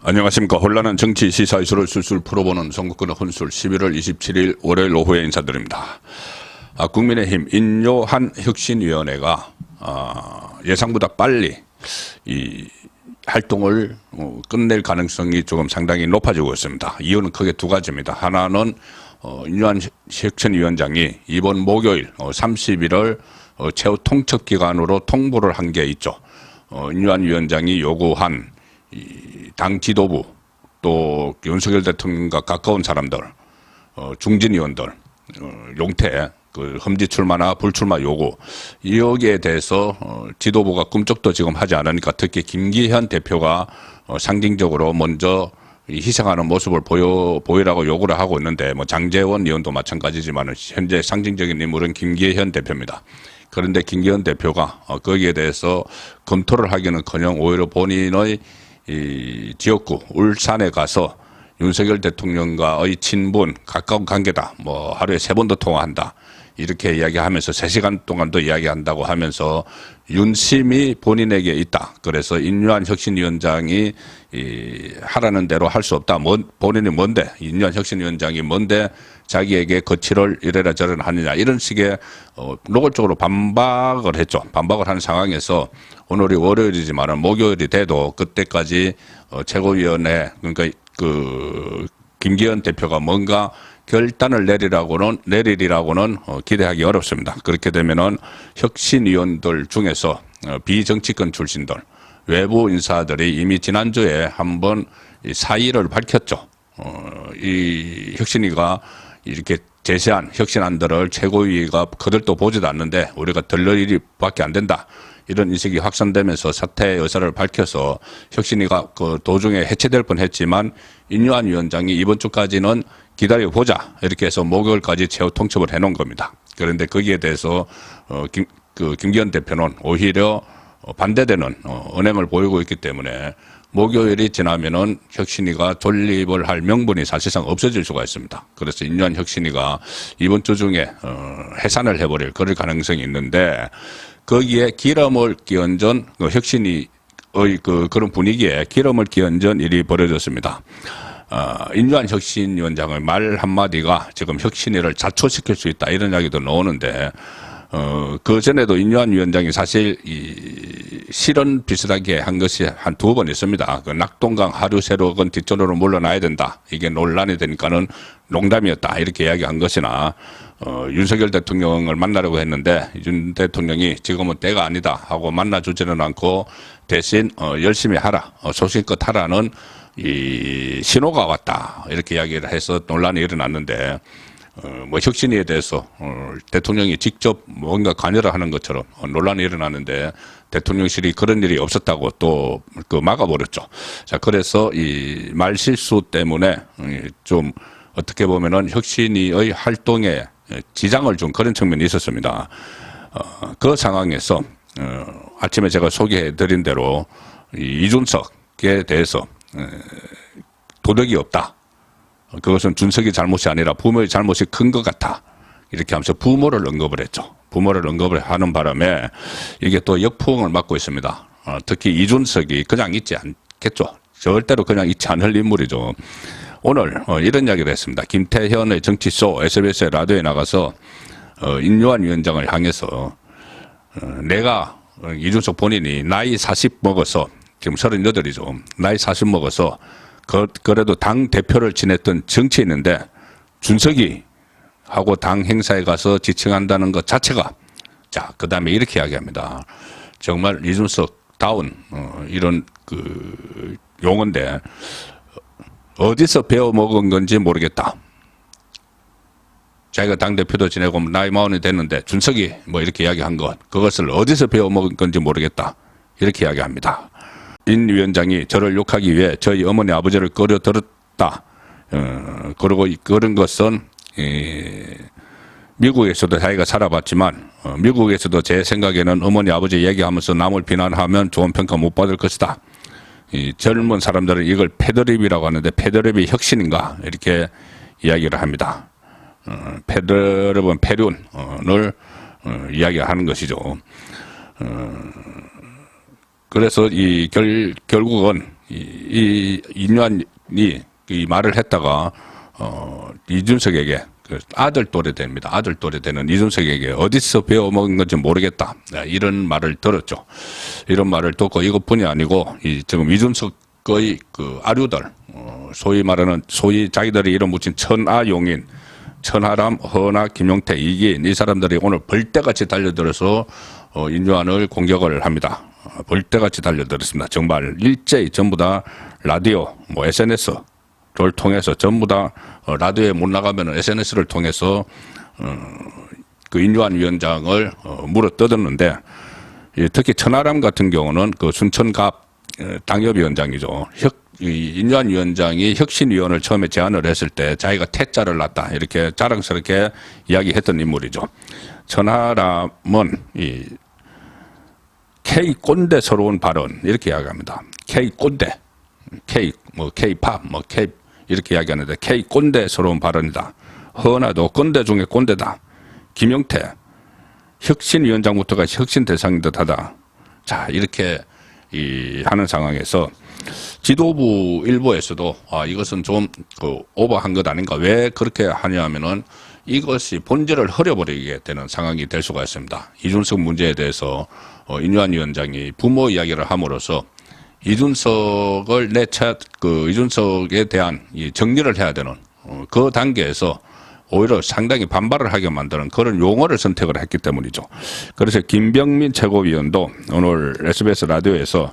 안녕하십니까. 혼란한 정치 시사 이슈를 술술 풀어보는 선거권의 혼술 11월 27일 월요일 오후에 인사드립니다. 국민의힘 인요한 혁신위원회가 예상보다 빨리 이 활동을 끝낼 가능성이 조금 상당히 높아지고 있습니다. 이유는 크게 두 가지입니다. 하나는 인요한 혁신위원장이 이번 목요일 30일을 최후 통첩 기간으로 통보를 한 게 있죠. 인요한 위원장이 요구한 당 지도부 또 윤석열 대통령과 가까운 사람들, 중진 의원들, 용태 그 험지 출마나 불출마 요구 여기에 대해서 지도부가 꿈쩍도 지금 하지 않으니까 특히 김기현 대표가 상징적으로 먼저 희생하는 모습을 보이라고 요구를 하고 있는데 뭐 장제원 의원도 마찬가지지만 현재 상징적인 인물은 김기현 대표입니다. 그런데 김기현 대표가 거기에 대해서 검토를 하기는커녕 오히려 본인의 이 지역구 울산에 가서 윤석열 대통령과의 친분 가까운 관계다. 뭐 하루에 3번도 통화한다. 이렇게 이야기하면서 3시간 동안도 이야기한다고 하면서 윤심이 본인에게 있다. 그래서 인요한 혁신위원장이 하라는 대로 할 수 없다. 본인이 뭔데 인요한 혁신위원장이 뭔데 자기에게 거취를 이래라 저래라 하느냐 이런 식의 노골적으로 반박을 했죠. 반박을 한 상황에서 오늘이 월요일이지만 목요일이 돼도 그때까지 최고위원회 그러니까 그 김기현 대표가 뭔가 결단을 내리리라고는 기대하기 어렵습니다. 그렇게 되면은 혁신위원들 중에서 비정치권 출신들 외부 인사들이 이미 지난주에 한번 사의를 밝혔죠. 이 혁신위가 이렇게 제시한 혁신안들을 최고위가 그들도 보지도 않는데 우리가 들를 일이밖에 안 된다. 이런 인식이 확산되면서 사퇴의 의사를 밝혀서 혁신위가 그 도중에 해체될 뻔했지만 인요한 위원장이 이번 주까지는 기다려보자 이렇게 해서 목요일까지 최후 통첩을 해놓은 겁니다. 그런데 거기에 대해서 김기현 대표는 오히려 반대되는 언행을 보이고 있기 때문에 목요일이 지나면은 혁신위가 존립을 할 명분이 사실상 없어질 수가 있습니다. 그래서 인요한 혁신위가 이번 주 중에 해산을 해버릴 그럴 가능성이 있는데 거기에 기름을 끼얹은 혁신위의 그런 분위기에 기름을 끼얹은 일이 벌어졌습니다. 인요한 혁신위원장의 말 한마디가 지금 혁신위를 자초시킬 수 있다 이런 이야기도 나오는데 그 전에도 인요한 위원장이 사실 실언 비슷하게 한 것이 한 2번 있습니다. 그 낙동강 하류 세력은 뒷전으로 물러나야 된다. 이게 논란이 되니까는 농담이었다. 이렇게 이야기한 것이나 윤석열 대통령을 만나려고 했는데 윤 대통령이 지금은 때가 아니다 하고 만나주지는 않고 대신 열심히 하라. 소신껏 하라는 이 신호가 왔다. 이렇게 이야기를 해서 논란이 일어났는데 뭐 혁신위에 대해서 대통령이 직접 뭔가 관여를 하는 것처럼 논란이 일어났는데 대통령실이 그런 일이 없었다고 또 그 막아버렸죠. 자, 그래서 이 말실수 때문에 좀 어떻게 보면은 혁신위의 활동에 지장을 준 그런 측면이 있었습니다. 그 상황에서 아침에 제가 소개해드린 대로 이준석에 대해서 도덕이 없다. 그것은 준석이 잘못이 아니라 부모의 잘못이 큰 것 같아. 이렇게 하면서 부모를 언급을 했죠. 부모를 언급을 하는 바람에 이게 또 역풍을 맞고 있습니다. 특히 이준석이 그냥 있지 않겠죠. 절대로 그냥 있지 않을 인물이죠. 오늘 이런 이야기를 했습니다. 김태현의 정치쇼 SBS의 라디오에 나가서 인요한 위원장을 향해서 내가 이준석 본인이 나이 40 먹어서 지금 38이죠. 나이 40 먹어서 그래도 당 대표를 지냈던 정치인인데 준석이 하고 당 행사에 가서 지칭한다는 것 자체가 자, 그 다음에 이렇게 이야기합니다. 정말 이준석 다운 이런 그 용어인데 어디서 배워 먹은 건지 모르겠다. 자기가 당 대표도 지내고 나이 40이 됐는데 준석이 뭐 이렇게 이야기한 것 그것을 어디서 배워 먹은 건지 모르겠다. 이렇게 이야기합니다. 인 위원장이 저를 욕하기 위해 저희 어머니 아버지를 끌어들었다. 그리고 그런 것은 미국에서도 자기가 살아봤지만 미국에서도 제 생각에는 어머니 아버지 얘기하면서 남을 비난하면 좋은 평가 못 받을 것이다. 이 젊은 사람들은 이걸 패드립이라고 하는데 패드립이 혁신인가 이렇게 이야기를 합니다. 패드립은 패륜을 이야기하는 것이죠. 그래서 이 결국은 이 인류한이 이 말을 했다가 이준석에게 그 아들 또래 됩니다. 아들 또래 되는 이준석에게 어디서 배워먹은 건지 모르겠다. 이런 말을 들었죠. 이런 말을 듣고 이것뿐이 아니고 지금 이준석의 그 아류들, 소위 말하는 소위 자기들이 이름 붙인 천하용인, 천하람, 허나, 김용태, 이기인 이 사람들이 오늘 벌떼같이 달려들어서 인류안을 공격을 합니다. 벌떼같이 달려들었습니다. 정말 일제히 전부 다 라디오, 뭐 SNS를 통해서 전부 다 라디오에 못 나가면 SNS를 통해서 그 인류안 위원장을 물어 뜯었는데 특히 천하람 같은 경우는 그 순천갑 당협위원장이죠. 인류안 위원장이 혁신위원을 처음에 제안을 했을 때 자기가 태자를 낳았다 이렇게 자랑스럽게 이야기했던 인물이죠. 천하람은 이 K 꼰대스러운 발언 이렇게 이야기합니다. K 꼰대, K 뭐 K-팝, 뭐 K 이렇게 이야기하는데 K 꼰대스러운 발언이다. 허나도 꼰대 중에 꼰대다. 김용태 혁신위원장부터가 혁신 대상인 듯하다. 자 이렇게 하는 상황에서 지도부 일부에서도 이것은 좀 오버한 것 아닌가. 왜 그렇게 하냐면은 이것이 본질을 흐려버리게 되는 상황이 될 수가 있습니다. 이준석 문제에 대해서 인류안 위원장이 부모 이야기를 함으로써 이준석을 이준석에 대한 정리를 해야 되는 그 단계에서 오히려 상당히 반발을 하게 만드는 그런 용어를 선택을 했기 때문이죠. 그래서 김병민 최고위원도 오늘 SBS 라디오에서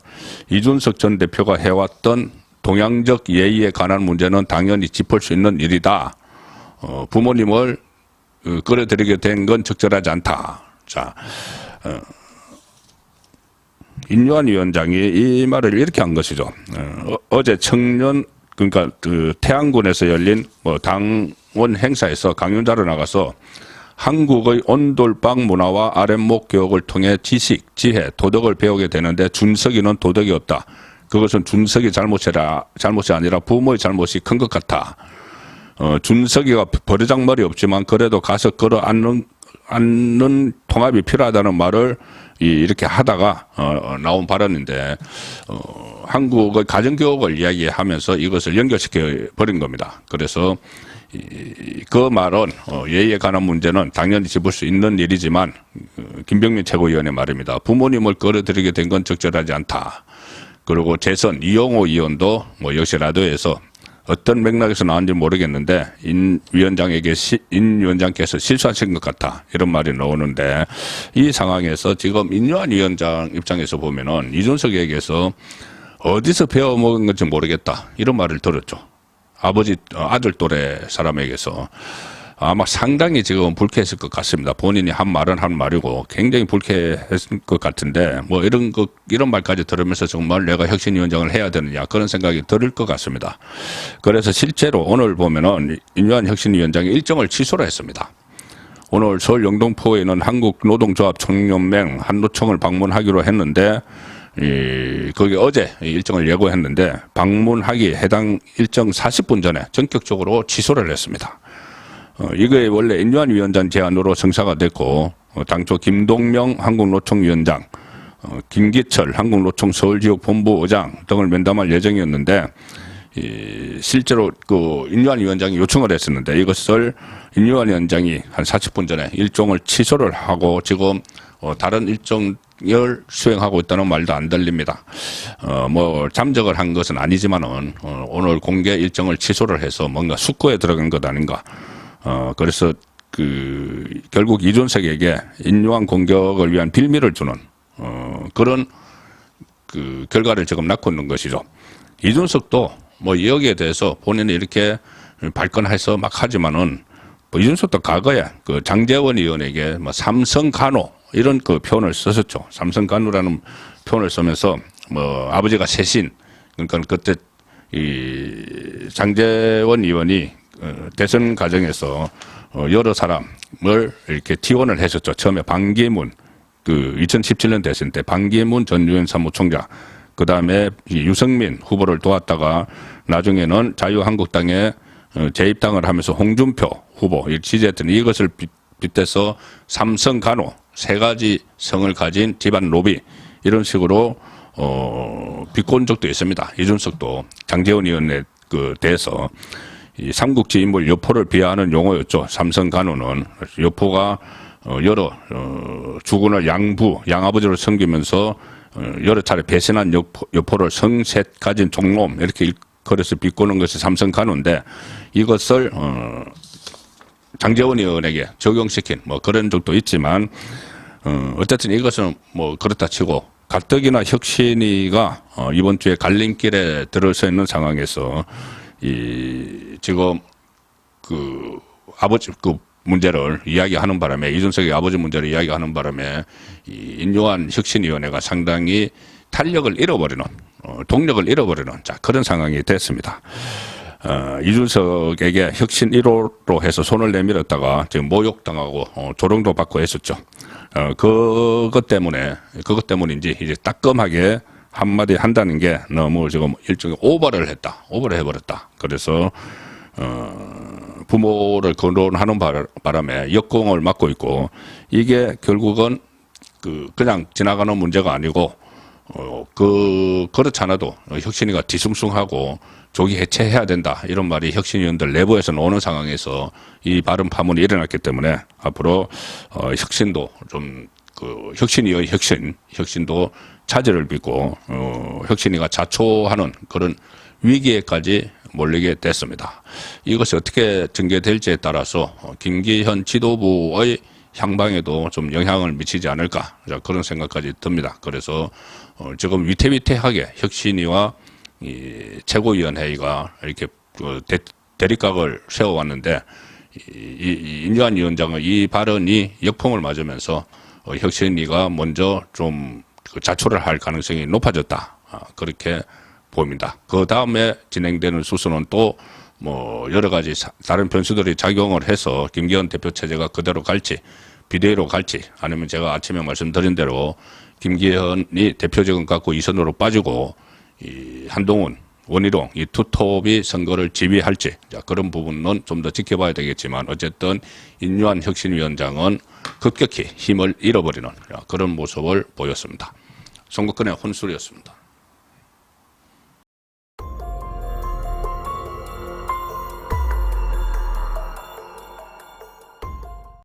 이준석 전 대표가 해왔던 동양적 예의에 관한 문제는 당연히 짚을 수 있는 일이다. 부모님을 끌어들이게 된 건 적절하지 않다. 자, 인류안 위원장이 이 말을 이렇게 한 것이죠. 어제 청년 그러니까 그 태안군에서 열린 뭐 당원 행사에서 강연자로 나가서 한국의 온돌방 문화와 아랫목 교육을 통해 지식, 지혜, 도덕을 배우게 되는데 준석이는 도덕이 없다. 그것은 준석이 잘못이 아니라 부모의 잘못이 큰 것 같아. 준석이가 버르장머리 없지만 그래도 가서 걸어 앉는 통합이 필요하다는 말을 이렇게 하다가 나온 발언인데 한국의 가정교육을 이야기하면서 이것을 연결시켜 버린 겁니다. 그래서 그 말은 예의에 관한 문제는 당연히 짚을 수 있는 일이지만 김병민 최고위원의 말입니다. 부모님을 끌어들이게 된 건 적절하지 않다. 그리고 재선 이용호 의원도 뭐 역시 라디오에서 어떤 맥락에서 나왔는지 모르겠는데 인 위원장께서 실수하신 것 같다 이런 말이 나오는데 이 상황에서 지금 인류안 위원장 입장에서 보면은 이준석에게서 어디서 배워먹은 건지 모르겠다 이런 말을 들었죠. 아들 또래 사람에게서 아마 상당히 지금 불쾌했을 것 같습니다. 본인이 한 말은 한 말이고 굉장히 불쾌했을 것 같은데 뭐 이런 말까지 들으면서 정말 내가 혁신위원장을 해야 되느냐 그런 생각이 들 것 같습니다. 그래서 실제로 오늘 보면은 인류안 혁신위원장이 일정을 취소를 했습니다. 오늘 서울 영등포에 있는 한국노동조합 총연맹 한노총을 방문하기로 했는데 거기 어제 일정을 예고했는데 방문하기 해당 일정 40분 전에 전격적으로 취소를 했습니다. 이게 원래 인류안 위원장 제안으로 성사가 됐고 당초 김동명 한국노총위원장, 김기철 한국노총 서울지역본부 의장 등을 면담할 예정이었는데 실제로 그 인류안 위원장이 요청을 했었는데 이것을 인류안 위원장이 한 40분 전에 일정을 취소를 하고 지금 다른 일정을 수행하고 있다는 말도 안 들립니다. 뭐 잠적을 한 것은 아니지만은 오늘 공개 일정을 취소를 해서 뭔가 숙고에 들어간 것 아닌가. 그래서 결국 이준석에게 인류안 공격을 위한 빌미를 주는 그런 결과를 지금 낳고 있는 것이죠. 이준석도 뭐 여기에 대해서 본인이 이렇게 발끈해서 막 하지만은 뭐 이준석도 과거에 그 장제원 의원에게 뭐 삼성간호 이런 그 표현을 썼었죠. 삼성간호라는 표현을 쓰면서 뭐 아버지가 세신 그러니까 그때 이 장제원 의원이 대선 과정에서 여러 사람을 이렇게 지원을 했었죠. 처음에 반기문 2017년 대선 때 반기문 전 유엔 사무총장, 그 다음에 유승민 후보를 도왔다가 나중에는 자유한국당에 재입당을 하면서 홍준표 후보 지지했더니 이것을 빗대서 삼성간호 세 가지 성을 가진 집안 로비 이런 식으로 비꼰 적도 있습니다. 이준석도 장제원 의원에 대해서 이 삼국지 인물 여포를 비하하는 용어였죠. 삼성 간호는 여포가 여러 주군을 양아버지로 섬기면서 여러 차례 배신한 여포를 성셋 가진 종놈 이렇게 일컬어서 비꼬는 것이 삼성 간호인데 이것을 장제원 의원에게 적용시킨 뭐 그런 적도 있지만 어쨌든 이것은 뭐 그렇다 치고 가뜩이나 혁신위가 이번 주에 갈림길에 들어서 있는 상황에서 지금 아버지 문제를 이야기하는 바람에 이준석의 아버지 문제를 이야기하는 바람에 이 인요한 혁신위원회가 상당히 탄력을 잃어버리는 동력을 잃어버리는 그런 상황이 됐습니다. 이준석에게 혁신 1호로 해서 손을 내밀었다가 지금 모욕당하고 조롱도 받고 했었죠. 그것 때문인지 이제 따끔하게 한마디 한다는 게 너무 지금 일종의 오버를 해버렸다. 그래서 부모를 거론하는 바람에 역공을 맡고 있고 이게 결국은 그냥 지나가는 문제가 아니고 그렇지 않아도 혁신위가 뒤숭숭하고 조기 해체해야 된다 이런 말이 혁신위원들 내부에서 나오는 상황에서 이 발언 파문이 일어났기 때문에 앞으로 혁신도 좀 혁신위의 혁신도 차질을 빚고 혁신위가 자초하는 그런 위기에까지 몰리게 됐습니다. 이것이 어떻게 전개될지에 따라서 김기현 지도부의 향방에도 좀 영향을 미치지 않을까 그런 생각까지 듭니다. 그래서 지금 위태위태하게 혁신위와 이 최고위원회의가 이렇게 대립각을 세워왔는데 인요한 위원장의 이 발언이 역풍을 맞으면서 혁신위가 먼저 좀 자초를 할 가능성이 높아졌다. 그렇게 보입니다. 그 다음에 진행되는 수순은 또 뭐 여러 가지 다른 변수들이 작용을 해서 김기현 대표 체제가 그대로 갈지 비대위로 갈지 아니면 제가 아침에 말씀드린 대로 김기현이 대표직은 갖고 이선으로 빠지고 이 한동훈, 원희룡 이 투톱이 선거를 지휘할지 그런 부분은 좀 더 지켜봐야 되겠지만 어쨌든 인요한 혁신위원장은 급격히 힘을 잃어버리는 그런 모습을 보였습니다. 선거권의 혼술이었습니다.